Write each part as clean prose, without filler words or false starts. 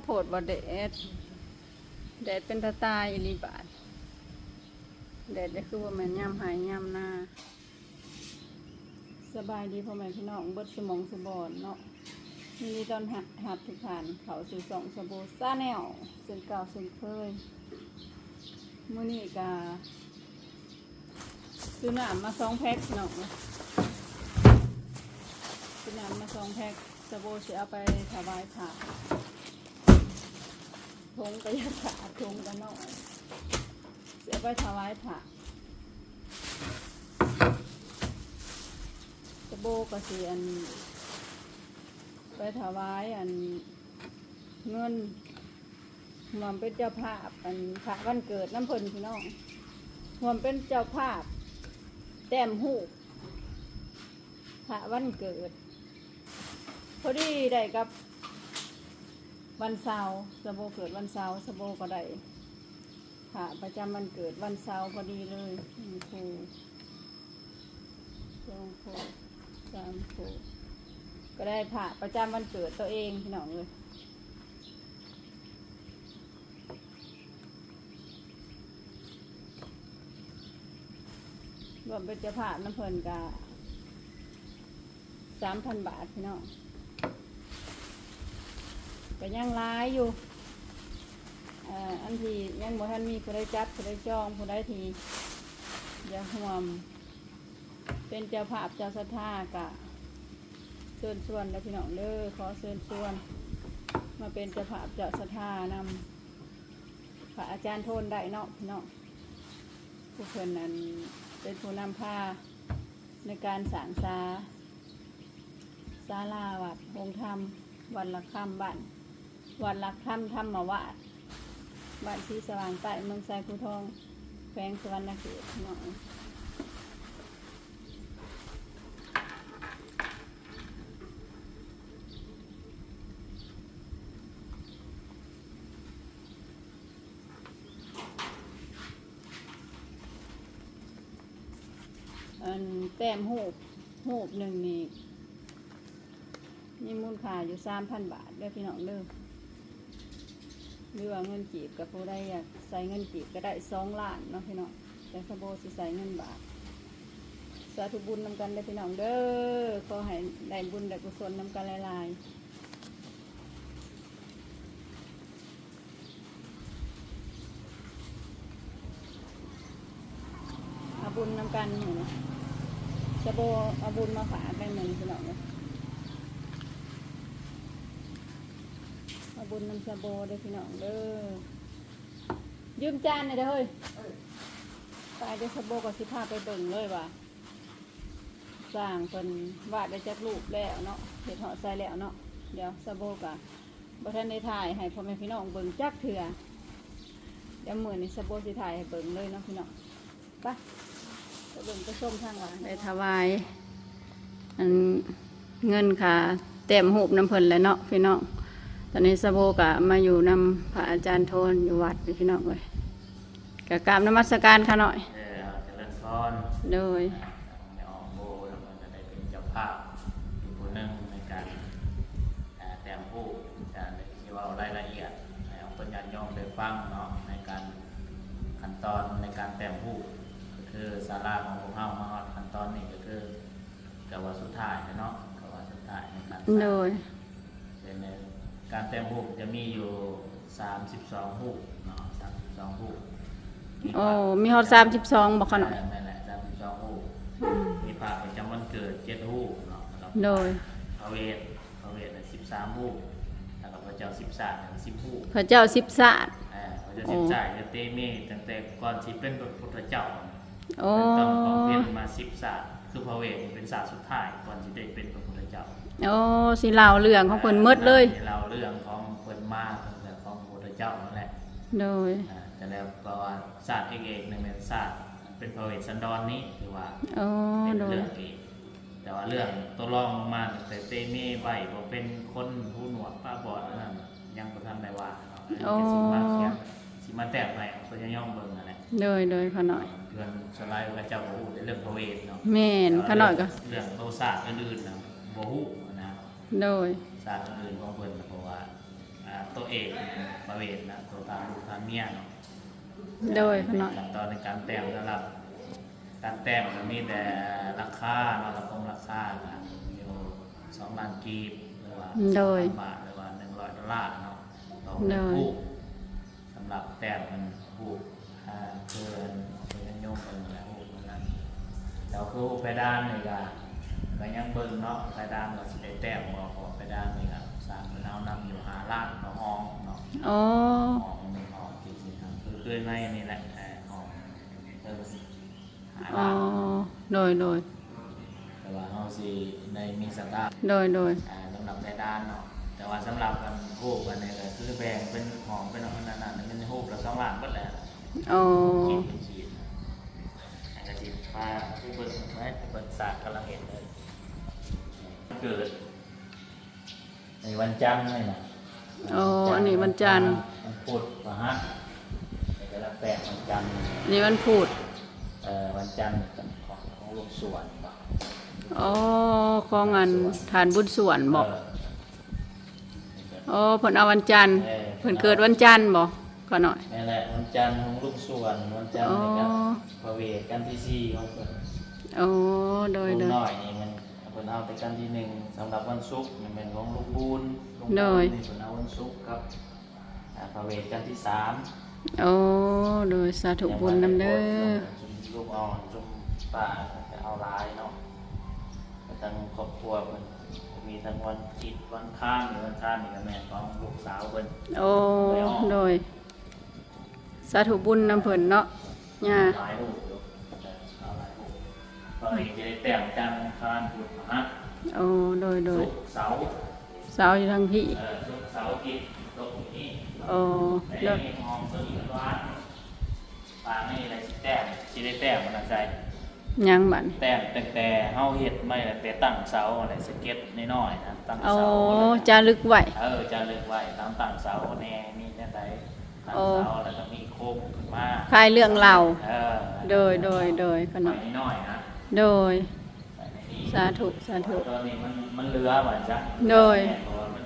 โพดบ่แดดเป็นตาตายอีหลีบาดแดดจะคือว่าแม่นยามหายยามหน้าสบายดีพ่อแม่พี่น้องเบิดสมองสบอนเนาะมีตอนหัดทุกฐานเขาสู่สองสบู่ซาแนลเส้นเก่าเส้นเคยมื้อนี้ก็ซื้อน้ำมา2 แพ็คเนาะซื้อน้ำมา2 แพ็คสบู่สิเอาไปถวายพระทงก็ยาขาดทงก็น้อยเสียไปถวายพระสบู่ก็สิอันไปถวายอันเงินรวมเป็นเจ้าภาพอันพระวันเกิดน้ำเพิ่นพี่น้องรวมเป็นเจ้าภาพแต้มหูกพระวันเกิดพอดีได้กับวันเสาร์สบู่เกิดวันเสาร์สบู่ก็ได้พระประจำวันเกิดวันเสาร์พอดีเลยครู2 ครู3 ครูก็ได้พระประจำวันเกิดตัวเองพี่น้องเลยรวมเป็นเจ้าภาพน้ำเพลินกา3,000 บาทพี่น้องก็ยังร้ายอยู่อันที่ยังบ่ทันมีผู้ใดจัดผู้ใดจองผู้ใดทีอย่าห่วงเป็นเจ้าภาพเจ้าศรัทธากะเชิญชวนแล้วพี่น้องเด้อขอเชิญชวนมาเป็นเจ้าภาพเจ้าศรัทธานำพระอาจารย์โทนได้เนาะพี่น้องผู้เพิ่นนั้นเป็นผู้นำพาในการสร้างศาลาวัดองค์ธรรมวัดหลักธรรมบ้านวัดหลักธรรมธรรมวาดบ้านที่สว่างใต้เมืองไซภูทองแขวงสวรรณเขตพี่น้องแต้มหูบหนึ่งนี่มีมูลค่าอยู่ 3,000 บาทเด้อพี่น้องเด้อหรือว่าเงินกีบกับผู้ใดอยากใส่เงินกีบก็ได้2 ล้านเนาะพี่น้องแต่สบู่สิใส่เงินบาทสาธุบุญนำกันได้พี่น้องเด้อขอให้ได้บุญได้กุศลนำกันหลายๆเอาบุญนำกันอยู่สบู่เอาบุญมาฝากได้เหมือนพี่น้องเลยเอาบุญนำสบู่ได้พี่น้องเด้อยืมจานหน่อยเด้อเฮ้ยไปเดี๋ยวสบู่ก็สิพาไปเบิ่งเลยว่ะสร้างเป็นวาดได้จากรูปแล้วเนาะเห็ดห่อใส่แล้วเนาะเดี๋ยวสบู่กะบ่ทันได้ถ่ายให้พ่อแม่พี่น้องเบิ่งจักเถื่อเดี๋ยวมื้อนี้สบู่สิถ่ายให้เบิ่งเลยเนาะพี่น้องไปเบิ่งไปชมทางหลังได้ถวายอันเงินค่ะแต้มหูบน้ำเพิ่นแล้วเนาะพี่น้องตอนนี้สบู่กะมาอยู่นำพระอาจารย์โทนอยู่วัดพี่น้องเลยกะกราบนมัสการค่ะหน่อยเจริญพรโดยในอโบแล้วมันจะได้เป็นเจ้าภาพอีกคนหนึ่งในการแต้มผู้การที่ว่ารายละเอียดให้เอาปัญญาโยมได้ฟังเนาะในการขั้นตอนในการแต้มผู้ก็คือศาลาของพวกเรามาขั้นตอนนี้ก็คือกว่าสุดท้ายเนาะกว่าสุดท้ายในการโดยเป็นการแต้มผู้จะมีอยู่32ผู้เนาะ32ผู้โอ้มีฮอด32บอกค่ะหน่อยนั่นแหละ32ผู้มีพระประจำวันเกิด7ผู้เนาะโดยพระเวท13ผู้แล้วก็พระเจ้า10 ศาสตร์10ผู้พระเจ้า10 ศาสตร์พระเจ้า10 ศาสตร์จะเตมีตั้งแต่ก่อนที่เป็นพระพุทธเจ้าต้องเป็นมา10 ศาสตร์คือพระเวทเป็นศาสตร์สุดท้ายก่อนที่ได้เป็นพระพุทธเจ้าโอ้สิเล่าเรื่องของเพิ่นหมดเลยเล่าเรื่องของเพิ่นมาตั้งแต่ของพระพุทธเจ้านั่นแหละโดยแต่แล้วก็ว่าศาสตร์เอกๆในเป็นศาสตร์เป็นพระเวสสันดรนี้หรือว่าเป็นเรื่องเอกแต่ว่าเรื่องตัวรองมาแต่เตมีใบบ่เป็นคนหูหนวกป้าบอดนั่นยังบ่ทันได้ว่าสิมาแตกไปตัวย่อมเบิ่งนั่นแหละโดยขน่อยเรื่องสไลด์พระเจ้าบ่ฮู้ในเรื่องพระเวทเนาะแม่นขน่อยก็เรื่องโตศาสตร์อื่นๆนะบ่ฮู้นะโดยศาสตร์อื่นของเพิ่นเพราะว่าตัว เอกประเวทนะตัวทางลูกทางเมียเนาะ โดยขนาด ขั้นตอนในการแต่งสำหรับการแต่งมันมีแต่ราคาเนาะราคาอยู่2 ล้านกีบหรือว่า2,000 บาทหรือว่า$100เนาะต่อผู้สำหรับแต่งมันผู้เพื่อนโยมเป็นแล้วผู้นั้นเราคือเพดานนี่ก็ยังเบิ่งเนาะเพดานก็สิได้แต่งบ่เพราะเพดานนี่ก็สร้างเป็นเอานำอยู่5 ล้านต่อห้องเนาะ อ๋อ ห้องที่สิครับคือในนี่แหละห้อง5 อ๋อ ล้าน โดย แต่ว่าเราสิในมีสตาร์ โดย สำหรับในด้านเนาะแต่ว่าสำหรับกันรูปกันเนี่ยก็คือแบ่งเป็นห้องเป็นอันนั้นมันรูปละ2 ล้านเบิดแหละ อ๋อ ขีดเป็นขีดอันก็สิพาผู้เปิดไว้เปิดศาสตร์กำลังเห็นเลยเกิดในวันจันทร์นี่นะ อ๋อ อันนี้วันจันทร์ วันพุธวะฮะในกระแตกวันจันทร์ อันนี้วันพุธ วันจันทร์ของลูกสวนบ่ อ๋อ ของงานฐานบุญส่วนบอก อ๋อเพิ่นเอาวันจันทร์เพิ่นเกิดวันจันทร์บ่ก็หน่อย นี่แหละวันจันทร์ของลูกสวนวันจันทร์นี่ครับพระเวทกันที่4ของเพิ่น อ๋อ โดย ลูกน้อยนี่มันเพิ่นเอาไปกันที่1สำหรับวันศุกร์มันเป็นของลูกบุญลูกบุญนี่เพิ่นเอาวันศุกร์ครับพระเวทกันที่3 อ๋อ โดยสาธุบุญนำเด้อ ลูกอ่อนจุ่มป่าจะเอาลายเนาะทั้งครอบครัวเพิ่นมีทั้งวันจิตวันข้ามหรือวันข้ามนี่ก็แม่ของลูกสาวเพิ่น โอ้ โดยสาธุบุญนำเพิ่นเนาะย่า หลายรูปอยู่เอาหลายรูปก็เลยจะได้แต่งจันทร์อังคารพุธพฤหัส โอ้ โดย ศุกร์เสาร์ สาวอยู่ทางพี่ ศุกร์เสาร์อาทิตย์ตกนี้ โอ้ ใน แล้ว นี้มองเพิ่นอีกว่าปางนี่อะไรสิแต่งสิได้แต่งมันใส่ ยังบัด แต่งแต่เฮาเฮ็ดไม่ละแต่ตั้งเสาอะไรสเก็ตน้อยๆนะตั้ง โอ้ เสา จารึกไว้ จะเลือกไว้ตามตั้งเสาแน่มีแน่ใดตั้งเสาแล้วก็มีโคมขึ้นมา คลายเรื่องเรา โดยข ห น น่อ ม ยน้อยนะ โดย ใส่ในนี้ สาธุ ตัวนี้มันเหลือเหมือนจ้ะ โดย เพราะว่ามัน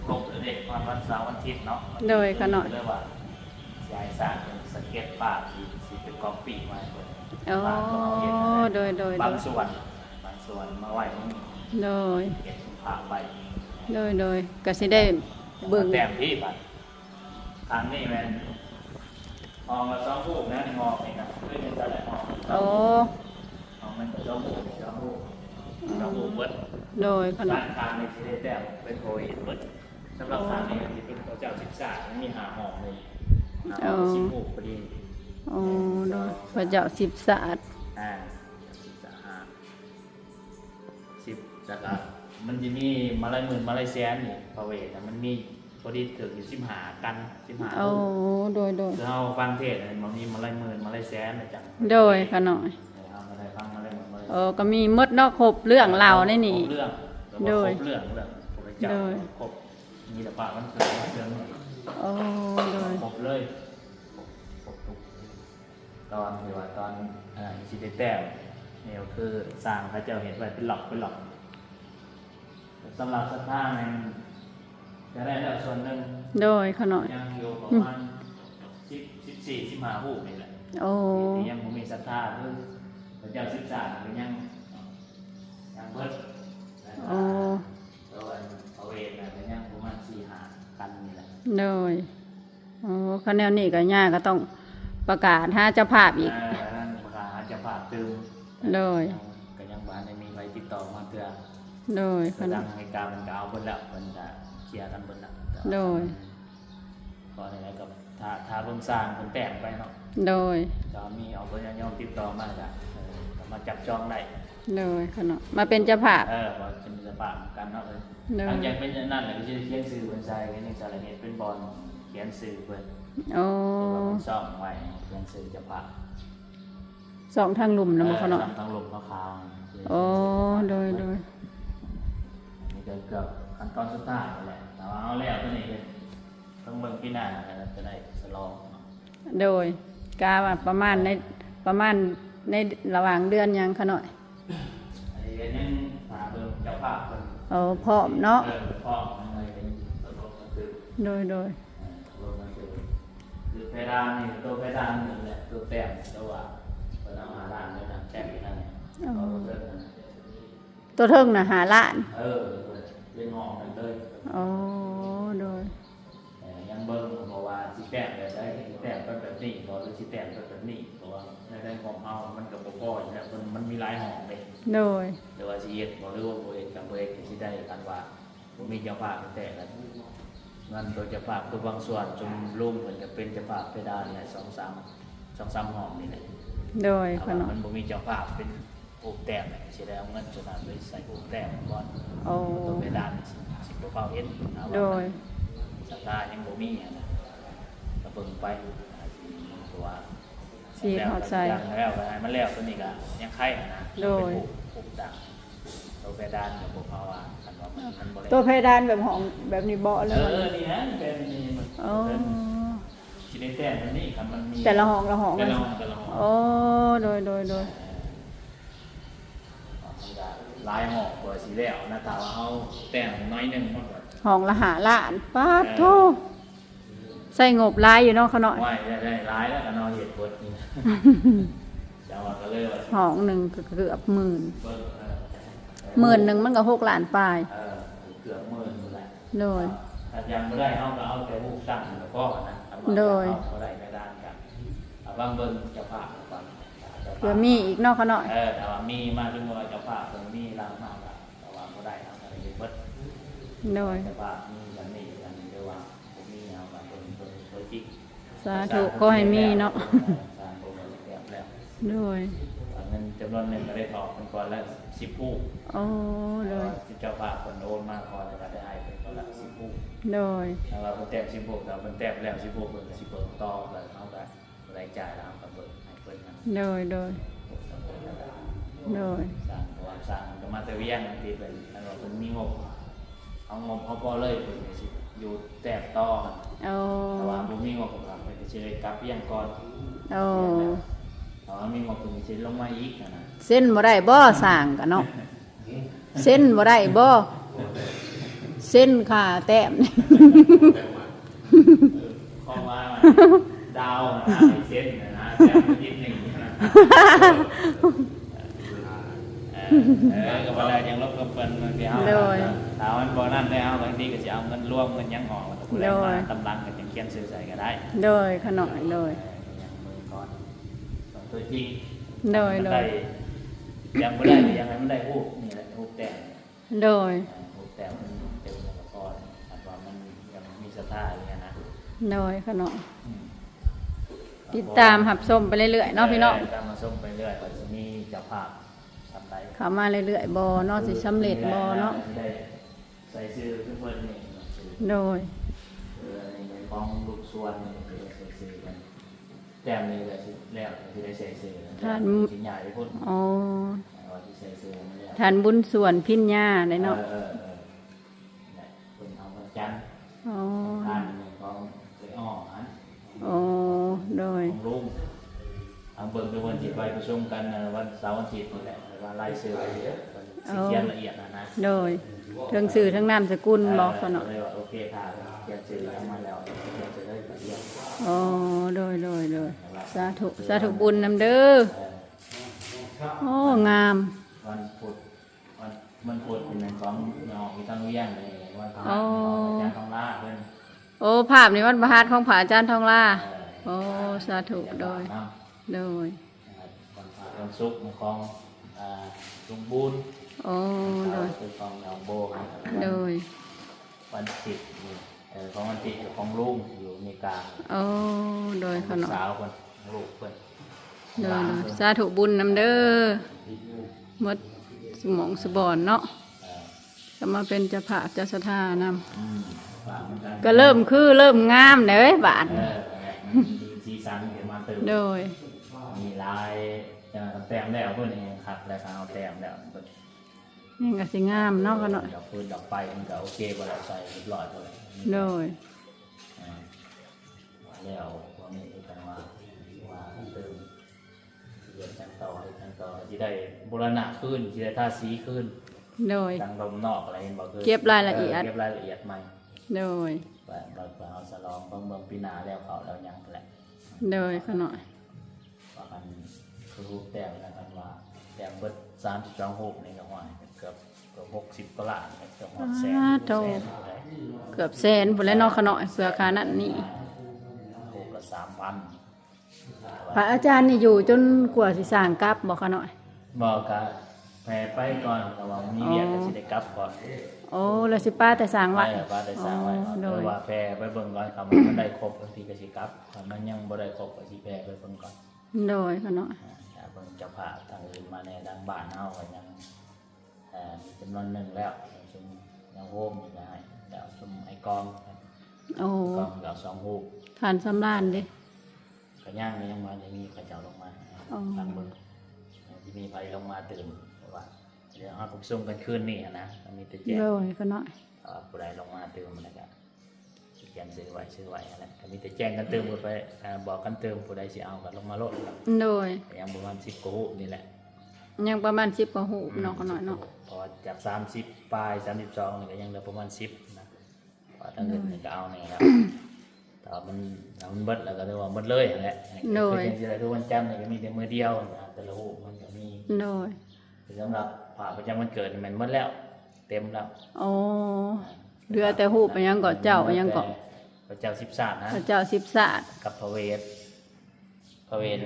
ครบเด็กวันเสาร์วันอาทิตย์เนาะ โดยขนม เรียกว่าสายสร้างเป็นสเก็ตปากที่เป็นกองปีกไว้เพิ่น โอ้ ปากตัวเอาเฮ็ดนั่นแหละ โดย บางส่วนมาไว้ตรงนี้ โดย เก็บผางไป โดยก็สิได้เบิ่ง แต้มที่บัดทางนี้แม่นมองมา2รูปนะมองนี่นะคือเป็นแต่ละมอง โอ้ มองมัน2รูป2รูปเบิด โดยขน ร้าม นทางในสิได้แต้มเป็นโควิดเบิดสำหรับทางนี้ก็สิเป็นพระเจ้าศึกษามันมี5ห้องเลย5ห้อง10รูปพอดี โอ้โดยพระเจ้าสิบศาสตร์ 10แล้วก็มันจะมีมาลายหมื่นมาลายแสนนี่พระเวทน่ะมันมีพอดีถึงอยู่15กัน15 โอ้ รูป โดย คือเฮาฟังเทศน์มันมีมาลายหมื่นมาลายแสนนะจัง โดยขนม เอามาได้ฟังมาลายหมื่นมาลายแสน โอ้ก็มีหมดเนาะครบเรื่องเราวในนี่ ครบเรื่อง โดย ครบเรื่องพระเจ้า โดย ครบมีแต่ปากมันเกิดเรื่อง โอ้โดย ครบเลยครบทุกตอนที่ว่าตอนสิได้แต้มนี่ก็คือสร้างพระเจ้าเห็นไว้เป็นหลอกสำหรับสถานนั้นจะได้แล้วส่วนหนึ่ง โดยขนม ยังอยู่ประมาณ14-15 รูปนี่แหละ โอ้ ที่ยังบ่มีศรัทธาคือพระเจ้าศึกษาก็ยังเบิด โอ้ แล้วเอาเวทน่ะก็ยังประมาณ4-5 กันนี่แหละ โดยโอ้คะแนนนี่ก็ย่าก็ต้องประกาศหาเจ้าภาพอีก นั่นประกาศจะผ่าตึง โดย ก็ยังบ้านได้มีใบติดต่อมาเพื่อ โดยข กระ น ดั ม งให้การมันก็เอาเพิ่นแล้วเพิ่นก็เคลียร์กันเพิ่นแล้ว โดย ก็ได้กับถ้าเพิ่นสร้างเพิ่นแต่งไปเนาะ โดย ก็มีเอาเพิ่นยอมติดต่อมาจ้ะก็มาจับจองได้ โดยขนมมาเป็นเจ้าภาพ ว่าจะมีสปามกันเนาะ โดย ทางยังเป็นนั่นแหละก็จะเขียนสื่อเพิ่นใส่ไว้ในสารเหตุเป็นบอลเขียนสื่อเพิ่น โอ้ ว่าเพิ่นซ่อมไว้เขียนสื่อจะพา สองทางหลุมนะบ่ขนม ทางลมขาวๆ โอ้โดย นี่ก็เกือบขั้นตอนสุดท้ายแล้วแหละแต่ว่าเอาแล้วตัวนี้เลยต้องเบิ่งปีหน้าแล้วจะได้สลองเนาะ โดยกาว่าประมาณในระหว่างเดือนยังขะหน่อย ไอ้ยังหาเบิ่งเจ้าภาพเพิ่น โอ้พร้อมเนาะ พ่อมันเลยเป็นตลกก็คือ โดย ลงมาคือเพดานนี่ตัวเพดานนี่แหละตัวแต้มตัวว่าเป็นเอามาล้านเลยนะแต้มนั่นเนี่ยเอาเรื่องนั้น ตัวเทิงน่ะหาล้าน เรื่องงอกนั่นเลย อ๋อโดย ยังเบิ่งเพราะว่าสิแต้มแบบได้สิแต้มเป็นแบบนี้บ่หรือสิแต้มเป็นแบบนี้เพราะว่าในของเฮามันก็บ่พออยู่แล้วมันมีหลายห้องเลย โดย แต่ว่าสิเฮ็ดบ่หรือว่าบ่เฮ็ดกับบ่เฮ็ดก็สิได้กันว่าบ่มีเจ้าภาพแต่ละเงินตัวเจ้าภาพคือบางส่วนจุ่มลุ่มเพิ่นก็เป็นเจ้าภาพเพดานเนี่ย2-3ห้องนี่แหละ โดย ถ้า ข ว่าน ม มันบ่มีเจ้าภาพเป็นปลูกแต้มเนี่ยสิได้เอาเงินส่วนนั้นไปใส่ปลูกแต้มก่อน โอ้ ตัวเพดานนี่สิบ่เฝ้าเฮ็ดนะ โด ว่าย สตาร์ยังบ่มีอะนะก็เบิ่งไปเพราะว่า สีเข้าใจ แล้วก็ให้มันแล้วตัวนี้ก็ยังไข่นะ โดย ปลูกดังตัวเพดานก็บ่เพราะว่าคันว่ามันบ่ได้ ตัวเพดานแบบห้องแบบนี้เบาะเลยมัน นี่ฮะเป็นนี่มัน อ๋อ สิได้แต้มมันนี่ครับมันมี แต่ละห้อง แต่ละห้องแต่ละห้อง โอ้โดย มันก็หลายห้องกว่าสิแล้วนะถ้าว่าเฮาแต้มน้อยหนึงมันก็ ห้องละหาล้านป้าดโทใส่งบหลายอยู่เนาะเขาเนาะ ไหวได้หลายแล้วก็นอนเฮ็ดเบิดนี่จังว่าก็เลยว่า ห้องหนึ่งก็เกือบหมื่น เบิ่ง หมื่นหนึ่งมันก็6 ล้านปลาย เกือบหมื่นแหละ โดย ถ้ายังไม่ได้เอาก็เอาแต่รูปตั้งแล้วก็นะทำ โดย เอาได้ไม่ได้กันเอาบางเบิ้งเจ้าภาพก่อน เผื่อมีอีกเนาะเขาเนาะ แต่ว่ามีมาถึงว่าเจ้าภาพเพิ่นมีรางมากละแต่ว่าบ่ได้เอาอะไรเบิด โดย เจ้าภาพมีกันนี่กันเดียวว่าผมมีเอากันเพิ่นจริง สาธุก็ให้มีเนาะ สร้างโรงงานแล้ว โดย เงินจำนวนหนึ่งก็ได้ถอกเป็นก่อนละ10ผู้ โอ้โดย ที่เจ้าภาพเพิ่นโอนมาก่อนแล้วก็ได้ให้เป็นก่อนละ10ผู้ โดย ถ้าว่าเพิ่นแต้ม10ผู้แล้วเพิ่นแต้มแล้ว10ผู้เพิ่นก็สิเบิกต่อแล้วเอาก็รายจ่ายแล้วเอาก็เบิกให้เพิ่นนั่น โดย โดย โดย สร้างประวัติศาสตร์มันก็มาแต่เวียงบางทีเป็นอันว่าเพิ่นมีงบเอางบเอาพอเลยเพิ่นก็สิอยู่แต้มต่อ เอา แต่ว่าบ่มีงบก็เพิ่นก็สิได้กลับเวียงก่อน เอา ถ้าว่ามีงบเพิ่นก็สิลงมาอีกนะ เส้นบ่ได้บ่สร้างกันเนาะ เส้นบ่ได้บ่เส้นขาแต้ม ข้อว่าดาวนะไอ้เส้นนะแต้มนิดหนึงนะก็บ่ได้ยังลบกับเพิ่นมันสิเอา โดย ถ้ามันบ่นั่นได้เอาบางทีก็สิเอาเงินรวมเงินหยังออกแล้วก็ผู้ใด โด มาย ตำลังก็จังเขียนชื่อใส่ก็ได้ โดยขน่อยโดย ยังมือก่อนต้องตัวจริง โดย มัน โด ได้ ย ยังไม่ได้ยังไงมันได้รูปนี่แหละรูปแต่ง โดย รูปแต่งมันเต็มแล้วก็อันว่ามันยังมีสถาอย่างเงี้ยนะ โดยขน่อยติดตามหับส้มไปเรื่อยๆเนาะพี่น้อง ตามมาส้มไปเรื่อยก็จะมีเจ้าภาพทำได้ เข้ามาเรื่อยๆบ่เนาะสิสำเร็จบ่เนาะ ได้ใส่ชื่อเพื่อนๆนี่ โดย ในกองลูกส่วนนี่คือใส่ชื่อกันแต้มนี่ก็สิแล้วที่ได้ใส่ชื่อชิ้นใหญ่ไปพุ่น อ๋อ ว่าที่ใส่ชื่อมันแล้ว ทานบุญส่วนพิญญาได้เนาะ เนี่ยคนทำวันจันทร์ อ๋อ ทานหนึ่งของเคยอ้อหัน อ๋อโดย ของลุงทางเบิ่งเป็นวันที่ไปประชุมกันวันเสาร์วันอาทิตย์นี่แหละว่าไล่ซื้อไปเยอะสิเขียนละเอียดนะ โดยทั้งสื่อทั้งนามสกุลบอกเขาเนาะ เลยว่าโอเคค่ะเขียนชื่อแล้วมาแล้วเขียนชื่อได้ละเอียด อ๋อโดยสาธุสาธุบุญนำเด้อโอ้งาม วันพุธวันพุธเป็นวันของน้องมีตั้งเวียงเลยวันพฤหัส อ๋อ อาจารย์ทองล่าเพิ่น โอ้ภาพในวัดประหารของผาอาจารย์ทองล่าโอ้สาธุโดย โดย วันศุกร์ของลุงบูน โอ้โดย คือของน้องโบ โดย วันศิษย์ของวันศิษย์ของลุงอยู่อเมริกา โอ้โดยขนม สาวคนลูกเพิ่น โดยสาธุบุญนำเด้อหมดสมองสบอนเนาะก็มาเป็นเจ้าภาพเจ้าสถานำก็เริ่มงามเลยบาท สีสันเดี๋ยวมาตื่น โดย มีลายแต้มแล้วเพิ่นเองครับแล้วเอาแต้มแล้วเพิ่น นี่ก็สิงามเนาะขนม ดอกปืนดอกไฟมันก็โอเคบ่ได้ใส่เรียบร้อยเลย โดย แล้ววันนี้กันว่าเติมเรียนกันต่อที่ได้บูรณะขึ้นที่ได้ทาสีขึ้น โดย ดังลมนอกอะไรเห็นบอกคือ เก็บรายละเอียด เก็บรายละเอียดใหม่ โดย ไป แบบเอาสลองเบิ่งปีหน้าแล้วเขาแล้วยังแหละ โดยขน่อย ว่ากันคือรูปแต้มแล้วกันว่าแต้มเบิด32รูปนี่ก็ว่าเกือบ60กว่าล้านเกือบ100,000 เกือบแสนพุ่นแล้วเนาะขน่อยเสื้อคานั่นนี่ รูปละ 3,000 พระอาจารย์นี่อยู่จนกว่าสิสร้างกลับบ่ขน่อย บอกกะแผ่ไปก่อนแต่ว่ามีเวียกก็สิได้กลับก่อน โอ้แล้วสิป้าแต่สร้างไว้ ว่าได้สร้างไว้ โด โด ย ยว่าแผ่ไปเบิ่งก่อนครับมันได้ครบบางทีก็สิกลับถ้ามันยังบ่ได้ครบก็สิแผ่ไปเบิ่งก่อน โดยขน่อย ถ้าเบิ่งเจ้าภาพทางอื่นมาในดังบ้านเฮาก็ยังมีจำนวนหนึงแล้วชุมยังโฮมอีกได้แล้วชุมไอ้กอง โอ้ กองแล้ว2รูป ทานสำราญเด้ ก็ย่างยังมาจะมีพระเจ้าลงมา อ๋อ ทางเบิ่งสิมีไผลงมาตื่นเพราะว่าเดี๋ยวเฮาต้องส่งกันคืนนี้นะมันมีแต่แจ้ง โดยขน่อย ผู้ใดลงมาเติมมันก็เขียนซื้อไว้อะไรก็มีแต่แจ้งกันเติมไปบอกกันเติมผู้ใดสิเอาก็ลงมาโลดครับ โดย ยังประมาณ10กว่ารูปนี่แหละ ยังประมาณ10กว่าหูปเนาะขน่อยเนาะ พอจาก30ปลาย32นี่ก็ยังเหลือประมาณ10นะเพราะทั้งอื่นนี่ก็เอานี่แล้วแต่ว่ามันเบิดแล้วก็เรียกว่าเบิดเลยนั่นแหละคือจังซี่แหละทุกวันจันทร์นี่ก็มีแต่มื้อเดียวนะแต่ละรูปมันก็มี โดย สำหรับผ่าประจำวันเกิดนี่มันหมดแล้วเต็มแล้ว โอ้เหลือแต่หูปไปยังเกาะเจ้าไปยังเกาะ พระเจ้า13นะ พระเจ้า10ศาสตร์ กับพระเวท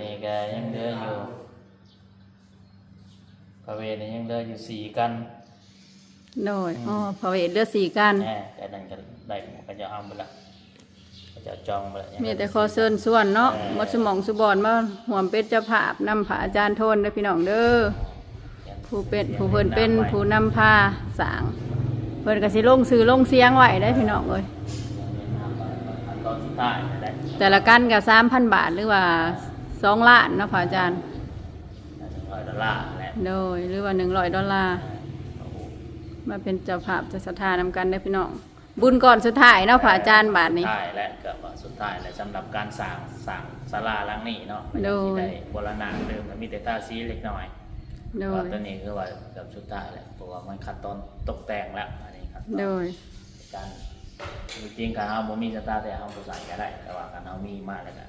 นี่ก็ยังเหลืออยู่พระเวทนี่ยังเหลืออยู่4กัน โดยอ๋อพระเวทเหลือ4กัน แต่นั่นก็ได้ก็จะเอาไปละก็จะจองไปละ มีแต่ขอเชิญส่วนเนาะหมดสมองสุบอนมาห่วมเป็นเจ้าภาพนำพระอาจารย์โทนเด้อพี่น้องเด้อผู้เพิ่นเป็นผู้นำพาสร้างเพิ่นก็สิลงชื่อลงเสียงไว้ได้อพี่น้องเอ้ย ตอนสุดท้ายได้ แต่ละกันก็ 3,000 บาทหรือว่า2 ล้านเนาะพระอาจารย์ $100แหละ โดยหรือว่า$100มาเป็นเจ้าภาพเจะศรัทธานำกันได้อพี่น้องบุญก่อนสุดท้ายเนาะพระอาจารย์บาทนี้ สุดท้ายและก็ว่าสุดท้ายและสำหรับการสร้างศาลาหลังนี้เนาะ โดย ที่ได้โบราณะเดิมก็มีแต่ตาสีเล็กน้อย โด ว่าย ตัวนี้คือว่าแบบสุดท้ายแหละเพราะว่ามันขั้นตอนตกแต่งแล้วอันนี้ครับ โดย การจริงๆการเอาบ่มีสตาร์แต่เอาบ่ใส่ก็ได้แต่ว่าการเอามีมาแล้วก็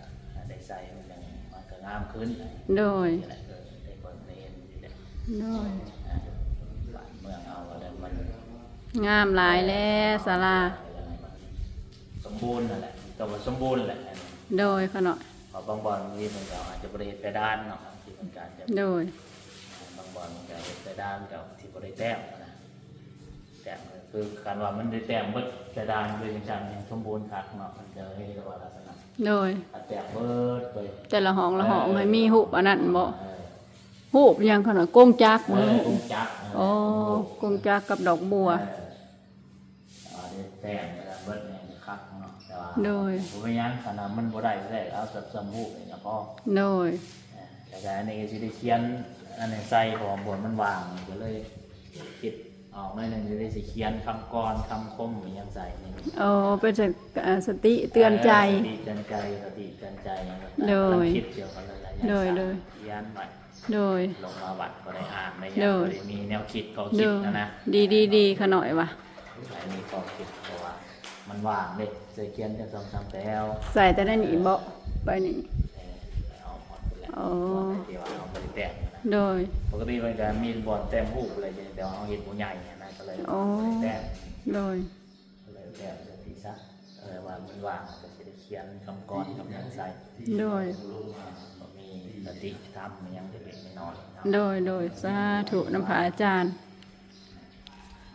ได้ใส่มันก็งามขึ้น โดย นี่แหละได้คนได้เห็นนี่แหละ โดย บ้านเมืองเอาแล้วมัน งามหลายแล้วศาลา สมบูรณ์นั่นแหละก็ว่าสมบูรณ์แหละ โดยขน่อย เพราะบางบ่อนมีมันก็อาจจะบ่ได้เฮ็ดไปด้านเนาะที่มันการจะ โดย บางบ่อนมันก็เฮ็ดไปด้านกับที่บ่ได้แต้มนะแต้มก็คือการว่ามันได้แต้มเบิดแต่ด้านด้วยจังซั่นยังสมบูรณ์คักเนาะมันจะให้เรียกว่าลักษณะ โดย แต้มเบิดไป แต่ละห้องให้มีหูปอันนั้นบ่ เออ หูปยังขน่อยกงจัก เอ บ่ อกงจักร อ๋อกงจักกับดอกบัว ได้แต้มแล้วเบิดเนี่ยคักเนาะแต่ว่า โดย บ่เป็นหยังขนาดมันบ่ได้แท้เอาสับสมรูปนี่ก็พอ โดย แต่อันนี้ก็สิได้เขียนอันนี้ใส่ของบนมันวางก็เลยคิดออกหน่อยหนึงจะได้สิเขียนคำกรคำคมอหยังใส่นี่ อ๋อเป็นสติเตือนใจ สติเตือนใจสติเตือนใจอย่างนั้น โดย กำลังคิดเกี่ยวกับหลายๆอย่าง โดย เขียนไว้ โดย ลงมาวัดก็ได้อ่านไม่ โด ยาก ย ก็ได้มีแนวคิดข้อ โด คิด ย นะ ดีขน่อยว่ะ อันนี้ข้อคิดเพราะว่ามันว่างเด็กจะเขียนจะสองสามแถว ใส่แต่ได้หนีบ่ไปนี่ เอาหมดไปแล้ว อ๋อ ที่ว่าเอาไปแต้มนะ โดย ปกติมันจะมีบอลแต้มหูอะไรอย่างเงี้ยแต่ว่าเอาเห็ดหมูใหญ่เนี่ยนะก็เลย อ๋อ แต้ม โดย ก็เลยแต้มจะตีซะว่ามันว่างก็จะได้เขียนคำกรคำยังใส่ โดย ก็มีสติธรรมมันยังเล็กๆน้อยๆ โดยสาธุน้ำพระอาจารย์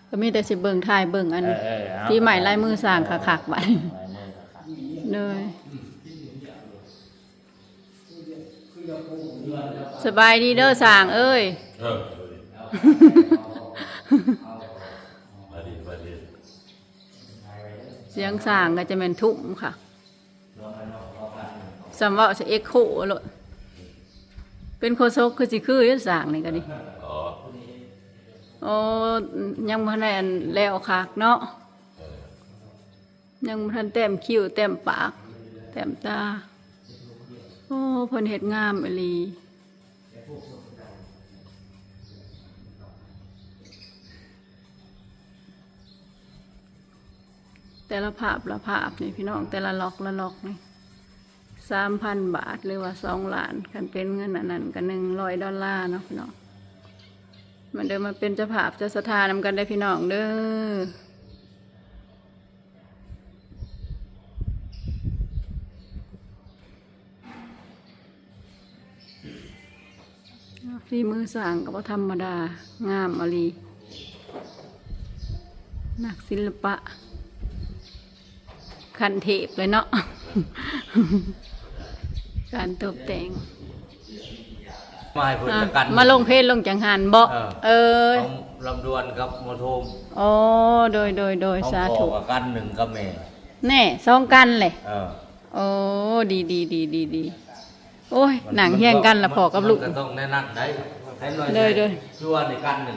ก็มีแต่สิเบิ่งถ่ายเบิ่งอัน ที่ใหม่ลายมือสร้างคักๆไว้ ลายมือคัก เลยสบายดีเด้อสร้างเอ้ย เสียงสร้างก็จะเป็นทุ่มค่ะสำว่าจะเอ็กโคเลยเป็นโคโซกคือสิคืออยู่สร้างนี่ก็ดิโอ้ยังบ่ทันได้อันแล้วคักเนาะยังบ่ทันแต้มคิ้วแต้มปากแต้มตาโอ้เพิ่นเฮ็ดงามอีหลีแ แต่ละภาพละภาพนี่พี่น้องแต่ละล็อกละล็อกนี่3,000 บาทหรือว่า2 ล้านคันเป็นเงินอันนั้นก็$100เนาะพี่น้องมันเดิมมาเป็นเจ้าภาพเจ้าสถานนำกันได้พี่น้องเด้อฝีมือสร้างก็บ่ธรรมดางามอลีนักศิลปะคันเทพเลยเนาะ การตกแต่ง มาให้เพิ่นจะกัน มาลงเพลงลงจังหันบ่เออ ของลำดวนกับโมโทม โอ้โดยสาธุ ของพ่อกับกันหนึ่งกับแม่ แน่2 กันเลย เออ โอ้ดีโอ้ยหนังเฮี้ยงกันละพอกับลูก มันก็ต้องแน่นักได้ให้หน่อย เลย ชั่วในกันหนึ่ง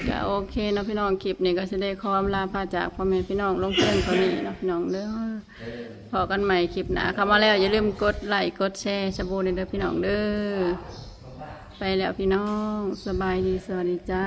ก็โอเคเนาะพี่น้องคลิปนี้ก็จะได้ขออำลาพาจากพ่อแม่พี่น้องลงเพียงเท่านี้เนาะพี่น้องเด้อพอกันใหม่คลิปหน้าเข้ามาแล้วอย่าลืมกดไลค์กดแชร์สบู่เด้อพี่น้องเด้อไปแล้วพี่น้องสบายดีสวัสดีจ้า